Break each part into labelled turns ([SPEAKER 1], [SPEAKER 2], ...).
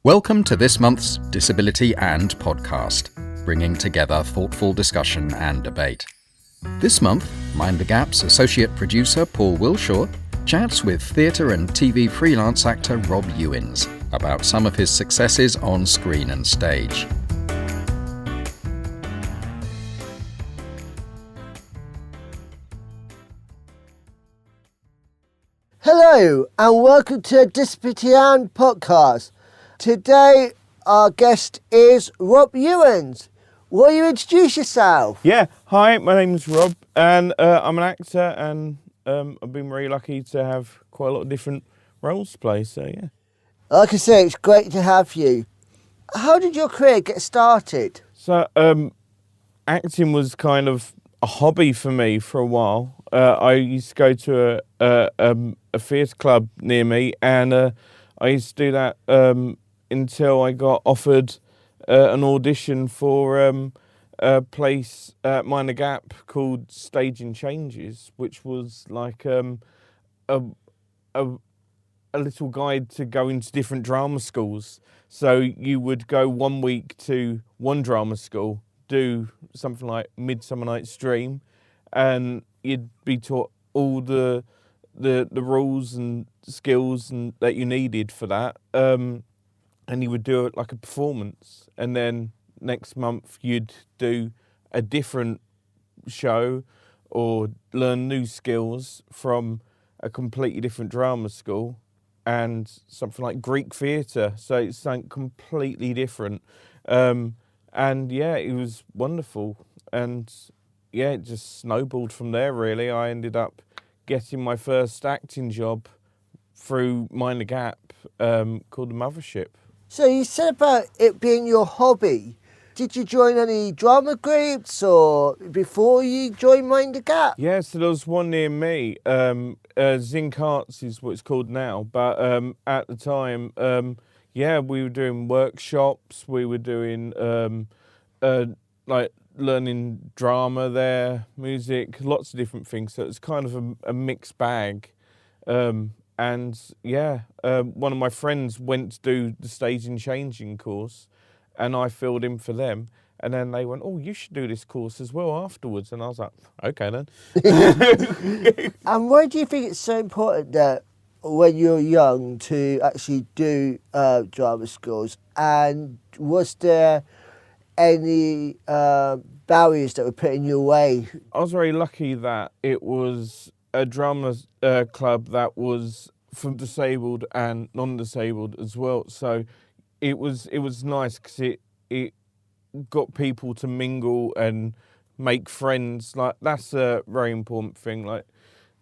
[SPEAKER 1] Welcome to this month's Disability and podcast, bringing together thoughtful discussion and debate. This month, Mind the Gap's associate producer Paul Wilshaw chats with theatre and TV freelance actor Rob Ewens about some of his successes on screen and stage.
[SPEAKER 2] Hello and welcome to Disability and podcast. Today our guest is Rob Ewens. Will you introduce yourself?
[SPEAKER 3] Yeah, hi, my name's Rob and I'm an actor and I've been really lucky to have quite a lot of different roles to play, so yeah.
[SPEAKER 2] Like I say, it's great to have you. How did your career get started?
[SPEAKER 3] So acting was kind of a hobby for me for a while. I used to go to a theatre club near me and I used to do that until I got offered an audition for a place at Mind the Gap called Staging Changes, which was like a little guide to go into different drama schools. So you would go 1 week to one drama school, do something like Midsummer Night's Dream, and you'd be taught all the rules and skills and that you needed for that. And you would do it like a performance, and then next month you'd do a different show or learn new skills from a completely different drama school and something like Greek theatre, so it's something completely different. And yeah, it was wonderful, and yeah, it just snowballed from there really. I ended up getting my first acting job through Mind the Gap, called The Mothership.
[SPEAKER 2] So you said about it being your hobby. Did you join any drama groups or before you joined Mind the Gap?
[SPEAKER 3] Yeah, so there was one near me. Zinc Arts is what it's called now, but at the time, yeah, we were doing workshops, we were doing like learning drama there, music, lots of different things. So it's kind of a mixed bag. And yeah, one of my friends went to do the Staging Changing course and I filled in for them. And then they went, oh, you should do this course as well afterwards. And I was like, okay then.
[SPEAKER 2] And why do you think it's so important that when you're young to actually do drama schools? And was there any barriers that were put in your way?
[SPEAKER 3] I was very lucky that it was a drama club that was for disabled and non-disabled as well. So it was nice because it got people to mingle and make friends. Like that's a very important thing, like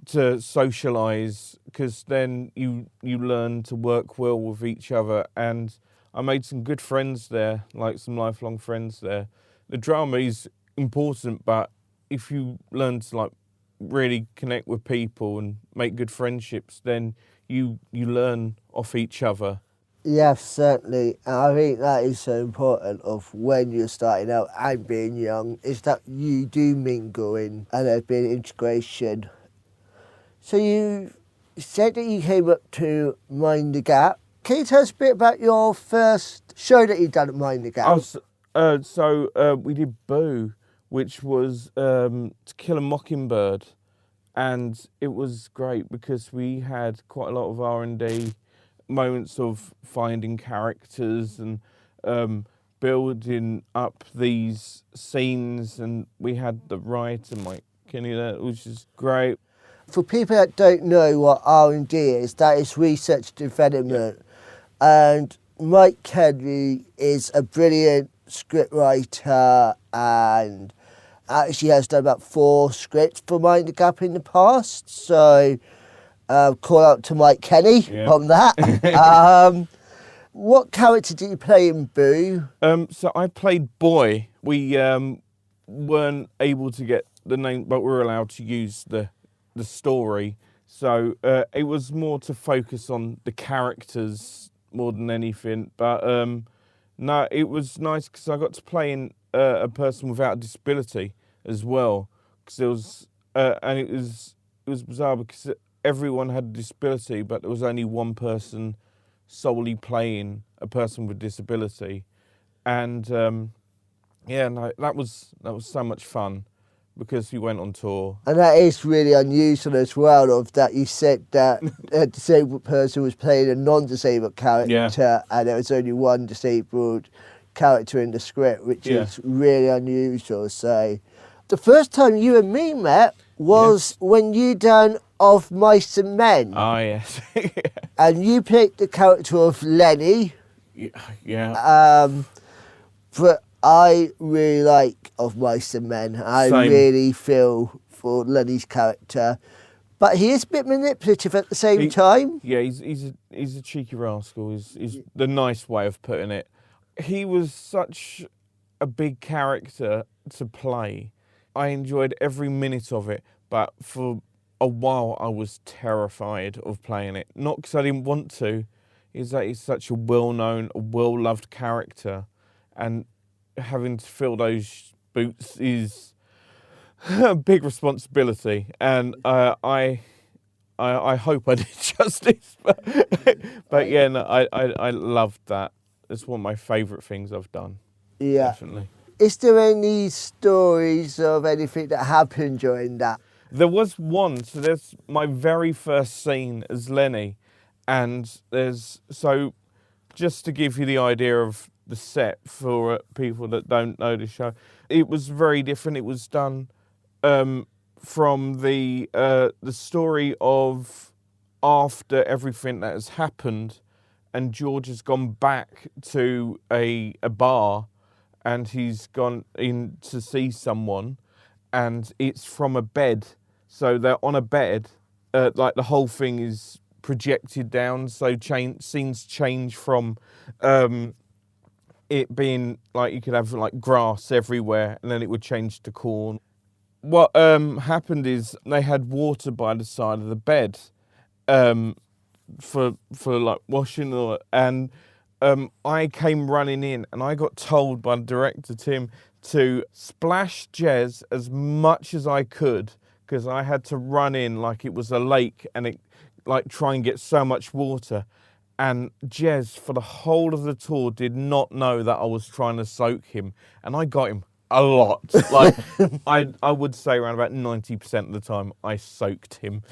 [SPEAKER 3] to socialise, because then you learn to work well with each other. And I made some good friends there, like some lifelong friends there. The drama is important, but if you learn to like really connect with people and make good friendships, then you learn off each other.
[SPEAKER 2] Yes, certainly. And I think that is so important of when you're starting out and being young, is that you do mingle in and there's been integration. So you said that you came up to Mind the Gap. Can you tell us a bit about your first show that you've done at Mind the Gap?
[SPEAKER 3] So we did Boo, which was To Kill a Mockingbird, and it was great because we had quite a lot of R&D moments of finding characters and building up these scenes, and we had the writer Mike Kenny there, which is great.
[SPEAKER 2] For people that don't know what R&D is, that is research and development. And Mike Kenny is a brilliant scriptwriter and actually has done about 4 scripts for Mind the Gap in the past. So call out to Mike Kenny on that. What character did you play in Boo?
[SPEAKER 3] So I played Boy. We weren't able to get the name, but we were allowed to use the story. So it was more to focus on the characters more than anything. But no, it was nice because I got to play in a person without a disability as well. Because it was, and it was bizarre because everyone had a disability, but there was only one person solely playing a person with disability, and that was so much fun because we went on tour.
[SPEAKER 2] And that is really unusual as well, of that you said that a disabled person was playing a non-disabled character, and there was only one disabled character in the script, which is really unusual. So the first time you and me met was when you done Of Mice and Men.
[SPEAKER 3] Ah, yes.
[SPEAKER 2] And you played the character of Lenny.
[SPEAKER 3] Yeah.
[SPEAKER 2] But I really like Of Mice and Men. I really feel for Lenny's character. But he is a bit manipulative at the same time.
[SPEAKER 3] Yeah, he's a cheeky rascal, is the nice way of putting it. He was such a big character to play. I enjoyed every minute of it, but for a while I was terrified of playing it. Not because I didn't want to, is that he's such a well-known, well-loved character, and having to fill those boots is a big responsibility. And I hope I did justice, but yeah, no, I loved that. It's one of my favourite things I've done. Yeah, definitely.
[SPEAKER 2] Is there any stories of anything that happened during that?
[SPEAKER 3] There was one. So there's my very first scene as Lenny, and so just to give you the idea of the set for people that don't know the show, it was very different. It was done from the story of after everything that has happened, and George has gone back to a bar, and he's gone in to see someone, and it's from a bed. So they're on a bed, like the whole thing is projected down, so scenes change from it being like you could have like grass everywhere, and then it would change to corn. What happened is they had water by the side of the bed for like washing, and I came running in, and I got told by the director Tim to splash Jez as much as I could, because I had to run in like it was a lake and try and get so much water. And Jez, for the whole of the tour, did not know that I was trying to soak him, and I got him a lot. Like I would say around about 90% of the time I soaked him.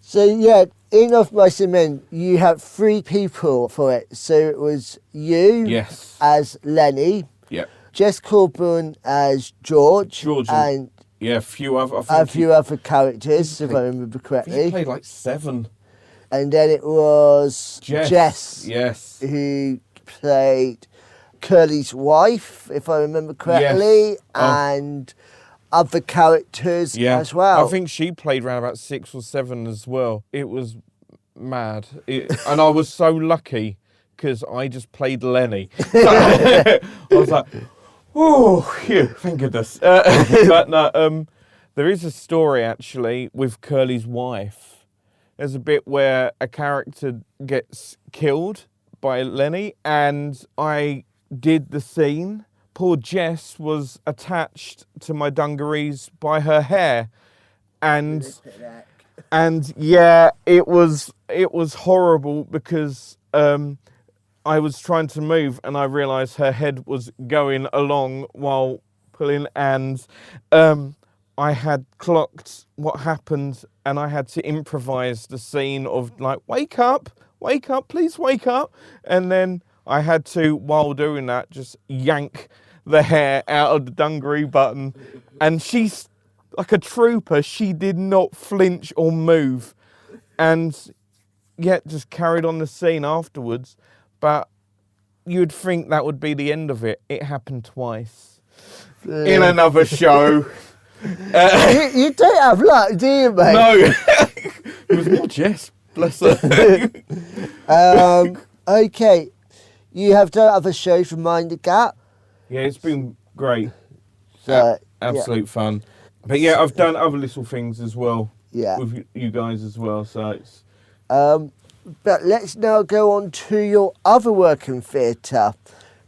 [SPEAKER 2] So yeah, in Of Mice and Men, you had 3 people for it. So it was you as Lenny, Jess Coburn as George, and
[SPEAKER 3] a few other
[SPEAKER 2] characters, if I remember correctly.
[SPEAKER 3] He played like 7.
[SPEAKER 2] And then it was Jess,
[SPEAKER 3] yes,
[SPEAKER 2] who played Curly's wife, if I remember correctly, and other characters as well.
[SPEAKER 3] I think she played around about 6 or 7 as well. It was mad. And I was so lucky because I just played Lenny. I was like, oh, phew, thank goodness. But no, there is a story actually with Curly's wife. There's a bit where a character gets killed by Lenny, and I did the scene. Poor Jess was attached to my dungarees by her hair, and yeah, it was horrible because I was trying to move and I realised her head was going along while pulling, and I had clocked what happened, and I had to improvise the scene of like, wake up, please wake up. And then I had to, while doing that, just yank the hair out of the dungaree button. And she's like a trooper. She did not flinch or move. And yet just carried on the scene afterwards. But you'd think that would be the end of it. It happened twice in another show.
[SPEAKER 2] You don't have luck, do you, mate?
[SPEAKER 3] No. It was more Jess, bless her.
[SPEAKER 2] Okay, you have done other shows from Mind the Gap.
[SPEAKER 3] Yeah, it's been great. Absolute fun. But yeah, I've done other little things as well with you guys as well. So it's...
[SPEAKER 2] But let's now go on to your other work in theatre.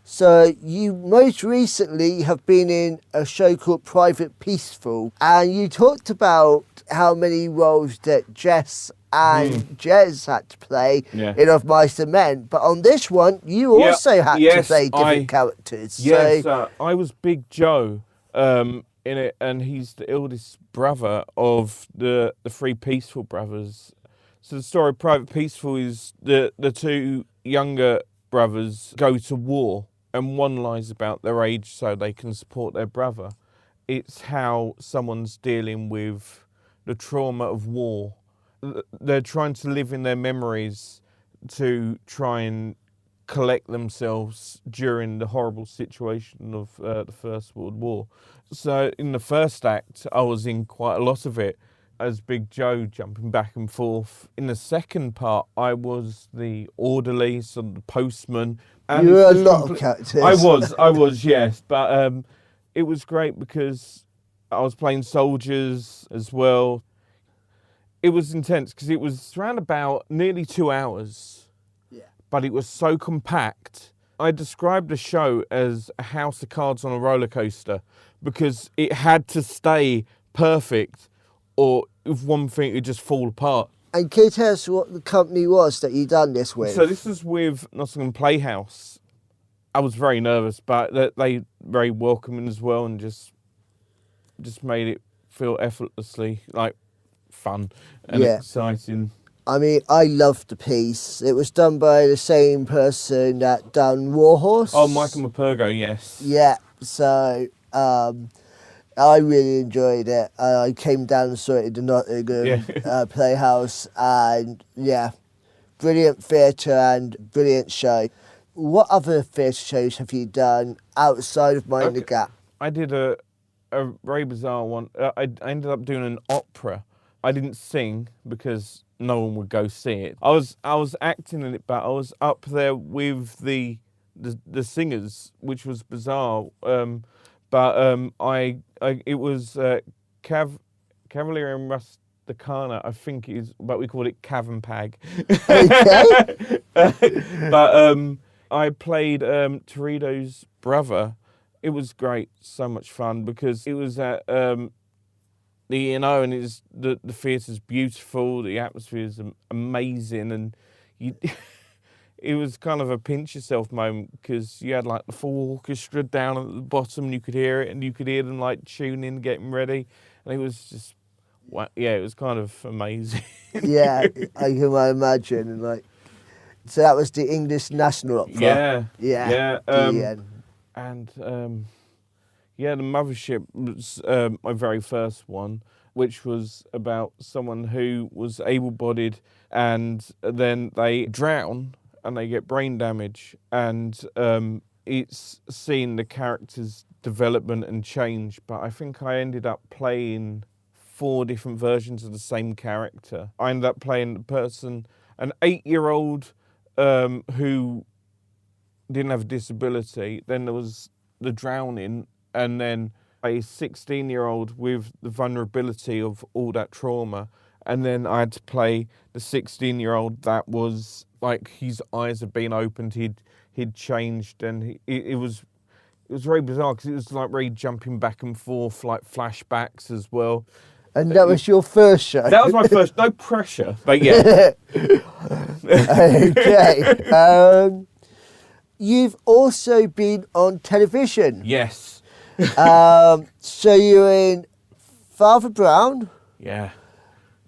[SPEAKER 2] So you most recently have been in a show called Private Peaceful, and you talked about how many roles that Jess and Jez had to play
[SPEAKER 3] Yeah.
[SPEAKER 2] in Of Mice and Men. But on this one, you also had to play different characters.
[SPEAKER 3] Yes,
[SPEAKER 2] So,
[SPEAKER 3] I was Big Joe in it, and he's the eldest brother of the three Peaceful brothers. So the story of Private Peaceful is the two younger brothers go to war, and one lies about their age so they can support their brother. It's how someone's dealing with the trauma of war. They're trying to live in their memories to try and collect themselves during the horrible situation of the First World War. So in the first act, I was in quite a lot of it as Big Joe, jumping back and forth. In the second part, I was the orderly, so the postman. And
[SPEAKER 2] you were a lot of characters.
[SPEAKER 3] I was, yes. But it was great because I was playing soldiers as well. It was intense because it was around about nearly 2 hours.
[SPEAKER 2] Yeah.
[SPEAKER 3] But it was so compact. I described the show as a house of cards on a roller coaster because it had to stay perfect, or if one thing would just fall apart.
[SPEAKER 2] And can you tell us what the company was that you done this with?
[SPEAKER 3] So this is with Nottingham Playhouse. I was very nervous, but they very welcoming as well, and just made it feel effortlessly like fun and exciting.
[SPEAKER 2] I mean, I loved the piece. It was done by the same person that done Warhorse.
[SPEAKER 3] Oh, Michael Mapurgo, yes.
[SPEAKER 2] Yeah, so I really enjoyed it. I came down and saw it in the Nottingham Playhouse, and brilliant theatre and brilliant show. What other theatre shows have you done outside of Mind the Gap?
[SPEAKER 3] I did a very bizarre one. I ended up doing an opera. I didn't sing because no one would go see it. I was acting in it, but I was up there with the singers, which was bizarre. It was Cavalier and Rusticana, I think it is, but we called it Cav and Pag.
[SPEAKER 2] Okay.
[SPEAKER 3] But I played Torrido's brother. It was great, so much fun because it was at the E&O, and the theatre's beautiful, the atmosphere is amazing, and it was kind of a pinch yourself moment because you had like the full orchestra down at the bottom, and you could hear it, and you could hear them like tuning, getting ready, and it was just, it was kind of amazing.
[SPEAKER 2] Yeah, I can well imagine, and so that was the English National Opera.
[SPEAKER 3] Yeah.
[SPEAKER 2] And
[SPEAKER 3] the Mothership was my very first one, which was about someone who was able-bodied, and then they drown and they get brain damage, and it's seeing the character's development and change. But I think I ended up playing 4 different versions of the same character. I ended up playing the person, an 8-year-old who didn't have a disability. Then there was the drowning, and then a 16-year-old with the vulnerability of all that trauma. And then I had to play the 16-year-old that was like, his eyes had been opened, he'd changed, and it was very bizarre because it was like really jumping back and forth, like flashbacks as well.
[SPEAKER 2] And that was your first show?
[SPEAKER 3] That was my first, no pressure, but yeah.
[SPEAKER 2] Okay. You've also been on television.
[SPEAKER 3] Yes.
[SPEAKER 2] So you're in Father Brown.
[SPEAKER 3] Yeah.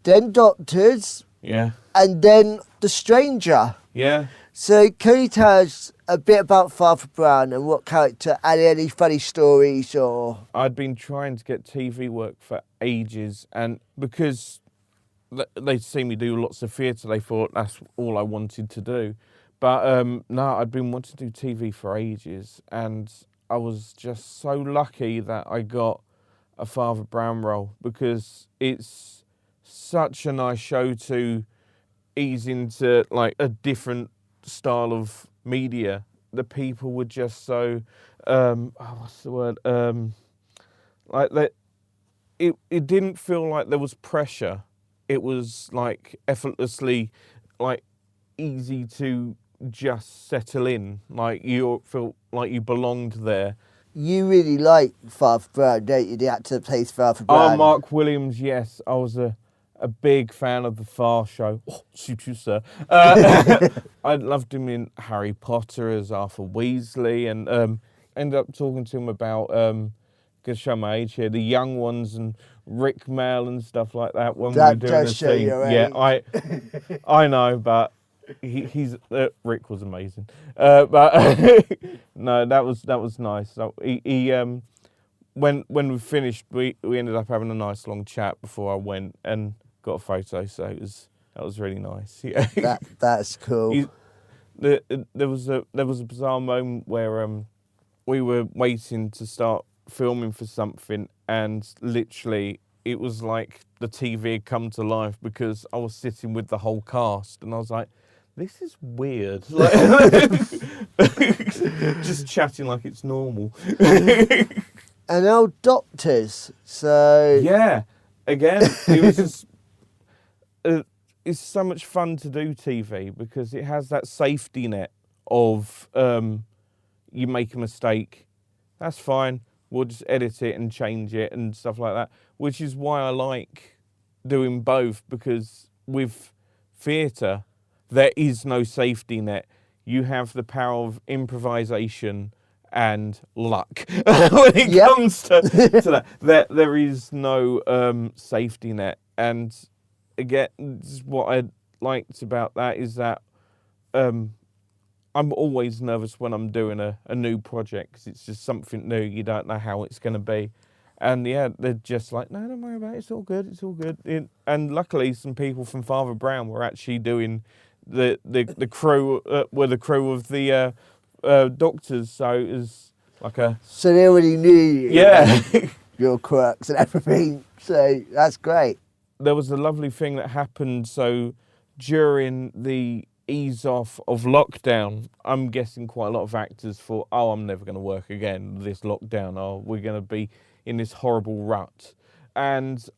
[SPEAKER 2] Then Doctors.
[SPEAKER 3] Yeah.
[SPEAKER 2] And then The Stranger.
[SPEAKER 3] Yeah.
[SPEAKER 2] So can you tell us a bit about Father Brown and what character, and any funny stories or...
[SPEAKER 3] I'd been trying to get TV work for ages, and because they'd seen me do lots of theatre, they thought that's all I wanted to do. But no, I'd been wanting to do TV for ages, and I was just so lucky that I got a Father Brown role, because it's such a nice show to ease into like a different style of media. The people were just so what's the word, like that. It didn't feel like there was pressure. It was like effortlessly, like easy to just settle in. Like you felt like you belonged there.
[SPEAKER 2] You really like Father Brown, don't you? The actor that plays Father Brown.
[SPEAKER 3] Oh, Mark Williams, yes. I was a a big fan of the Far Show. Oh, shoot you, sir. I loved him in Harry Potter as Arthur Weasley, and ended up talking to him about, gonna show my age here, the young ones and Rick Mail and stuff like that when we were
[SPEAKER 2] That
[SPEAKER 3] doing
[SPEAKER 2] does
[SPEAKER 3] the
[SPEAKER 2] show
[SPEAKER 3] team.
[SPEAKER 2] your
[SPEAKER 3] Yeah,
[SPEAKER 2] age.
[SPEAKER 3] I know, but he's Rick was amazing. But no, that was nice. So he when we finished, we ended up having a nice long chat before I went and got a photo. So that was really nice. Yeah.
[SPEAKER 2] That's cool.
[SPEAKER 3] There was a bizarre moment where we were waiting to start filming for something, and literally it was like the TV had come to life because I was sitting with the whole cast, and I was like, this is weird. Like, just chatting like it's normal.
[SPEAKER 2] And old doctors, so...
[SPEAKER 3] Yeah, again, it was just... it's so much fun to do TV because it has that safety net of you make a mistake, that's fine, we'll just edit it and change it and stuff like that, which is why I like doing both, because with theatre, there is no safety net. You have the power of improvisation and luck when it comes to that. There is no safety net. And again, what I liked about that is that I'm always nervous when I'm doing a new project because it's just something new. You don't know how it's going to be. And yeah, they're just like, no, don't worry about it. It's all good. It's all good. And luckily, some people from Father Brown were actually doing the crew, were the crew of the doctors. So it was like a...
[SPEAKER 2] So they already knew you.
[SPEAKER 3] Yeah.
[SPEAKER 2] Your quirks and everything. So that's great.
[SPEAKER 3] There was a lovely thing that happened. So during the ease off of lockdown, I'm guessing quite a lot of actors thought, oh, I'm never going to work again this lockdown. Oh, we're going to be in this horrible rut. And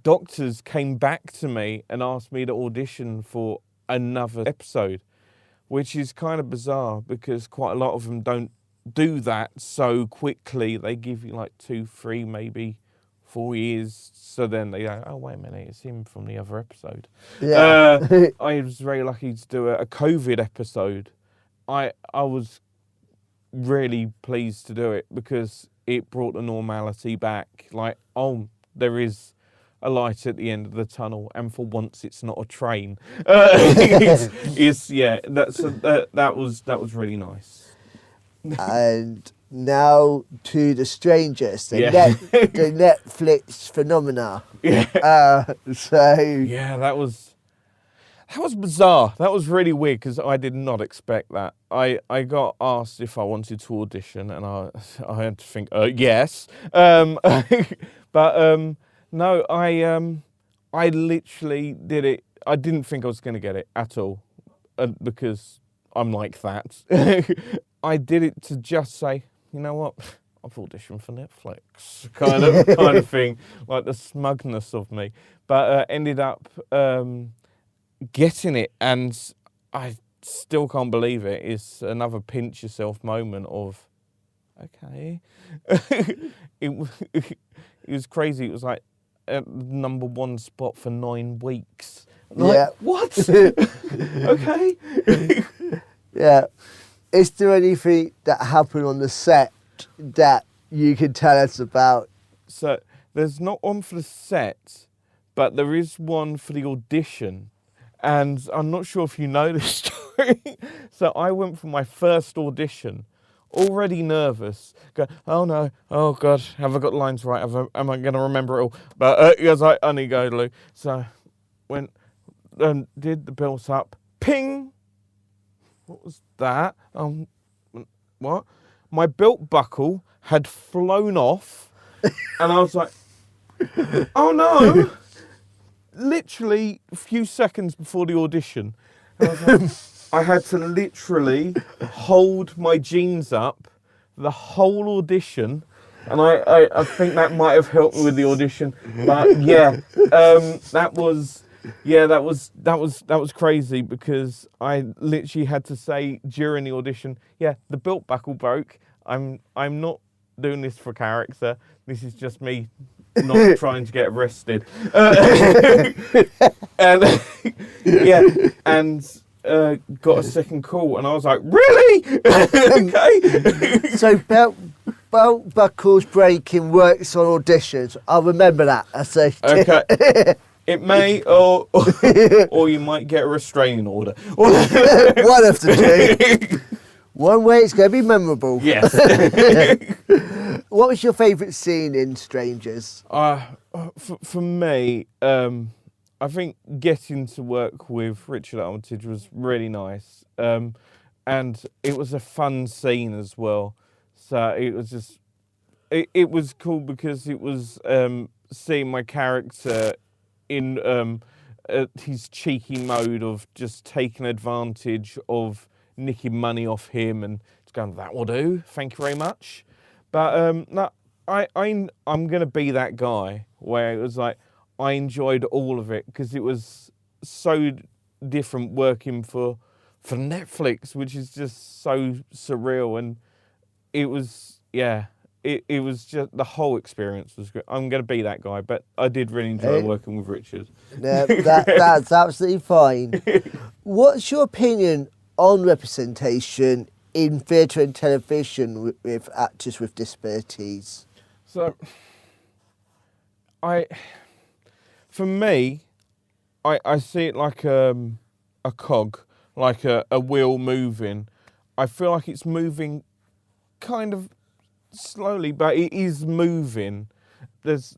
[SPEAKER 3] doctors came back to me and asked me to audition for another episode, which is kind of bizarre because quite a lot of them don't do that so quickly. They give you like 2, 3, maybe 4 years. So then they go, oh, wait a minute, it's him from the other episode.
[SPEAKER 2] Yeah.
[SPEAKER 3] I was very lucky to do a COVID episode. I was really pleased to do it because it brought the normality back. Like, oh, there is a light at the end of the tunnel, and for once, it's not a train. That was really nice.
[SPEAKER 2] And now to The Strangers, the Netflix phenomena.
[SPEAKER 3] Yeah.
[SPEAKER 2] Yeah,
[SPEAKER 3] that was bizarre. That was really weird because I did not expect that. I got asked if I wanted to audition, and I had to think, yes. But no, I literally did it. I didn't think I was going to get it at all because I'm like that. I did it to just say, you know what, I've auditioned for Netflix, kind of thing, like the smugness of me. But ended up getting it, and I still can't believe it. It's another pinch yourself moment of, okay. It was crazy. It was like #1 spot for 9 weeks. Like, what? Okay.
[SPEAKER 2] Yeah. Is there anything that happened on the set that you can tell us about?
[SPEAKER 3] So there's not one for the set, but there is one for the audition. And I'm not sure if you know this story. So I went for my first audition, already nervous. Go, oh no, oh God, have I got the lines right? Am I going to remember it all? But he goes, I need to go, Lou. So went and did the build up. Ping! What was that? What? My belt buckle had flown off, and I was like, oh no! Literally a few seconds before the audition, I was like, I had to literally hold my jeans up the whole audition, and I think that might have helped me with the audition. But yeah, that was crazy because I literally had to say during the audition, yeah, the belt buckle broke. I'm not doing this for character. This is just me not trying to get arrested. And got a second call, and I was like, really? Okay.
[SPEAKER 2] So belt buckles breaking works on auditions. I'll remember that.
[SPEAKER 3] Okay. It may, or you might get a restraining order.
[SPEAKER 2] One of the two. One way it's going to be memorable.
[SPEAKER 3] Yes.
[SPEAKER 2] What was your favourite scene in Strangers?
[SPEAKER 3] For me, I think getting to work with Richard Armitage was really nice. And it was a fun scene as well. So it was just, it was cool because it was seeing my character in his cheeky mode of just taking advantage of nicking money off him and just going, that will do, thank you very much. But no, I'm going to be that guy where it was like, I enjoyed all of it because it was so different working for Netflix, which is just so surreal. And it was, it was just, the whole experience was good. I'm going to be that guy, but I did really enjoy working with Richard.
[SPEAKER 2] No, that's absolutely fine. What's your opinion on representation in theatre and television with actors with disabilities?
[SPEAKER 3] So, for me, I see it like a cog, like a wheel moving. I feel like it's moving kind of slowly, but it is moving. There's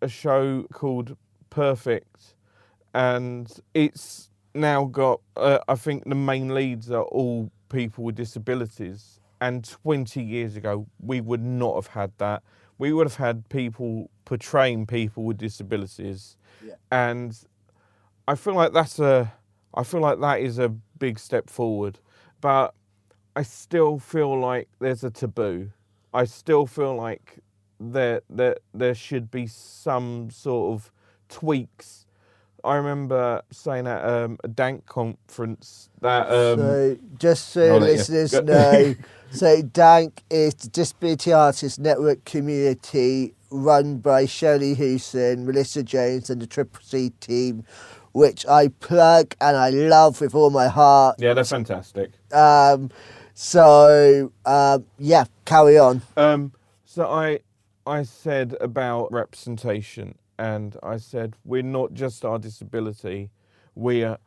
[SPEAKER 3] a show called Perfect, and it's now got, I think the main leads are all people with disabilities. And 20 years ago, we would not have had that. We would have had people portraying people with disabilities. Yeah. And I feel like that is a big step forward. But I still feel like there's a taboo. I still feel like there should be some sort of tweaks. I remember saying at a DANK conference that...
[SPEAKER 2] so, just so listeners know, so DANK is the Disability Artists Network community run by Shirley Hewson, Melissa Jones and the Triple C team, which I plug and I love with all my heart.
[SPEAKER 3] Yeah, they're fantastic.
[SPEAKER 2] Carry on.
[SPEAKER 3] So I said about representation, and I said we're not just our disability. We are.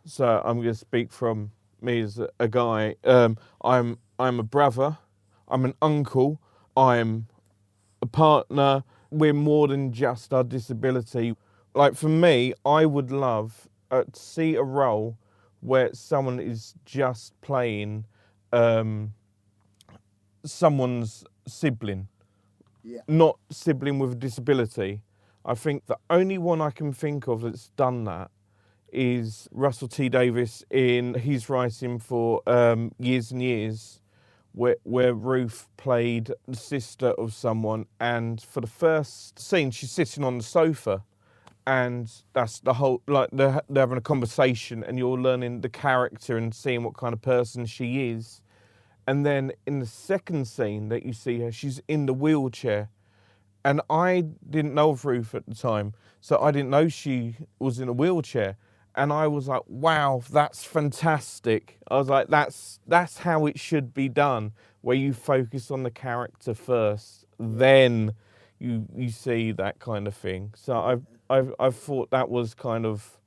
[SPEAKER 3] So I'm going to speak from me as a guy. I'm a brother. I'm an uncle. I'm a partner. We're more than just our disability. Like for me, I would love to see a role where someone is just playing someone's sibling, not sibling with a disability. I think the only one I can think of that's done that is Russell T Davies in his writing for Years and Years, where Ruth played the sister of someone, and for the first scene she's sitting on the sofa, and that's the whole, like they're having a conversation and you're learning the character and seeing what kind of person she is. And then in the second scene that you see her, she's in the wheelchair. And I didn't know of Ruth at the time, so I didn't know she was in a wheelchair. And I was like, wow, that's fantastic. I was like, that's how it should be done, where you focus on the character first, then you see that kind of thing. So I've thought that was kind of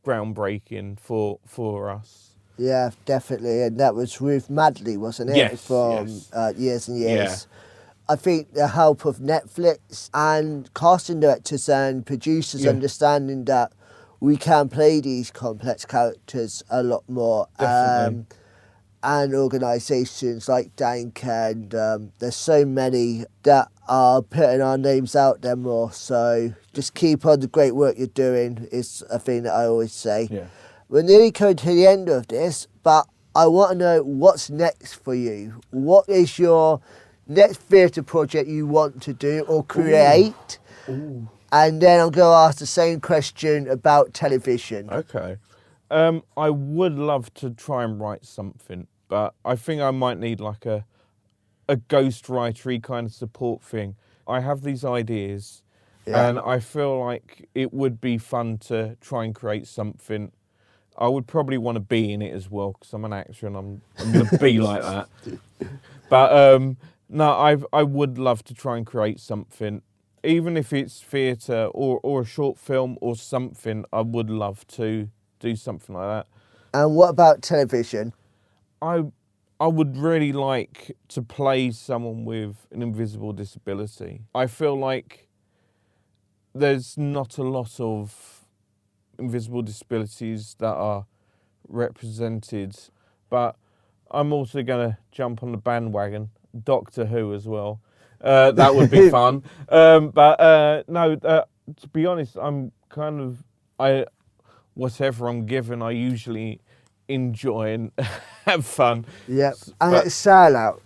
[SPEAKER 3] groundbreaking for us.
[SPEAKER 2] Yeah, definitely. And that was Ruth Madley, wasn't it?
[SPEAKER 3] Yes,
[SPEAKER 2] From
[SPEAKER 3] yes.
[SPEAKER 2] Years and Years.
[SPEAKER 3] Yeah.
[SPEAKER 2] I think the help of Netflix and casting directors and producers understanding that we can play these complex characters a lot more.
[SPEAKER 3] Definitely.
[SPEAKER 2] And organisations like DANK, and there's so many that are putting our names out there more. So just keep on the great work you're doing is a thing that I always say.
[SPEAKER 3] Yeah.
[SPEAKER 2] We're nearly coming to the end of this, but I want to know what's next for you. What is your next theatre project you want to do or create?
[SPEAKER 3] Ooh.
[SPEAKER 2] And then I'm going to ask the same question about television.
[SPEAKER 3] Okay. I would love to try and write something, but I think I might need like a ghostwritery kind of support thing. I have these ideas,
[SPEAKER 2] Yeah.
[SPEAKER 3] And I feel like it would be fun to try and create something. I would probably want to be in it as well, because I'm an actor and I'm going to be like that. But no, I would love to try and create something, even if it's theatre or a short film or something. I would love to do something like that.
[SPEAKER 2] And what about television?
[SPEAKER 3] I would really like to play someone with an invisible disability. I feel like there's not a lot of invisible disabilities that are represented, but I'm also going to jump on the bandwagon, Doctor Who as well. That would be fun. No, to be honest, I'm kind of, whatever I'm given, I usually enjoy and have fun.
[SPEAKER 2] Yeah, and excel out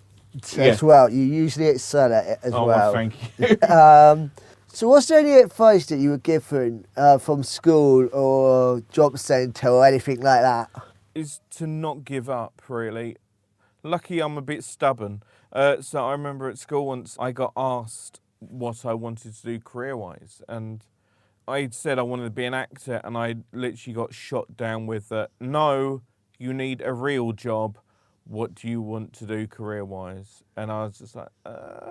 [SPEAKER 2] as well. You usually excel at it as well.
[SPEAKER 3] Well, thank you.
[SPEAKER 2] So what's there any advice that you were given from school or job centre or anything like that?
[SPEAKER 3] Is to not give up, really. Lucky I'm a bit stubborn. So I remember at school once I got asked what I wanted to do career-wise, and I said I wanted to be an actor, and I literally got shot down with no, you need a real job. What do you want to do career-wise? And I was just like, I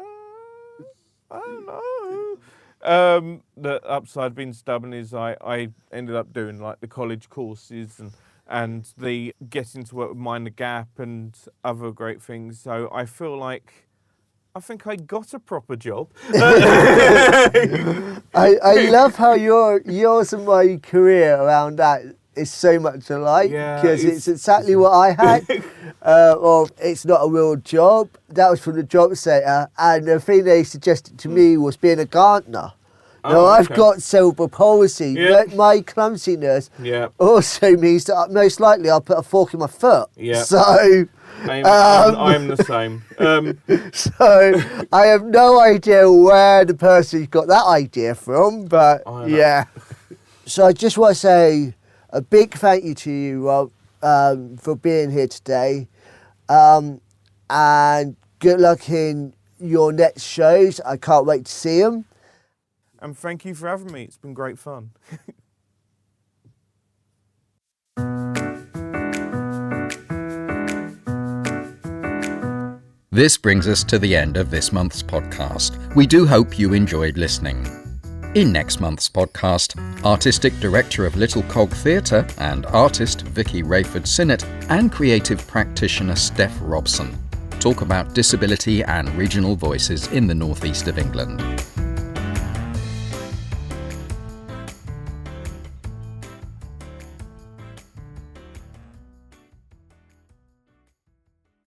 [SPEAKER 3] don't know. The upside of being stubborn is I ended up doing like the college courses and the getting to work with Mind the Gap and other great things. So I feel like I think I got a proper job.
[SPEAKER 2] I love how yours and my career around that is so much alike, because it's exactly what I had. Well, it's not a real job. That was from the job centre, and the thing they suggested to me was being a gardener. Now, I've got cerebral palsy. But my clumsiness also means that most likely I'll put a fork in my foot. So
[SPEAKER 3] I'm the same.
[SPEAKER 2] So I have no idea where the person got that idea from, but yeah. So I just want to say a big thank you to you, Rob, for being here today, and good luck in your next shows. I can't wait to see them.
[SPEAKER 3] And thank you for having me. It's been great fun.
[SPEAKER 1] This brings us to the end of this month's podcast. We do hope you enjoyed listening. In next month's podcast, Artistic Director of Little Cog Theatre and artist Vicky Rayford-Sinnott and creative practitioner Steph Robson talk about disability and regional voices in the northeast of England.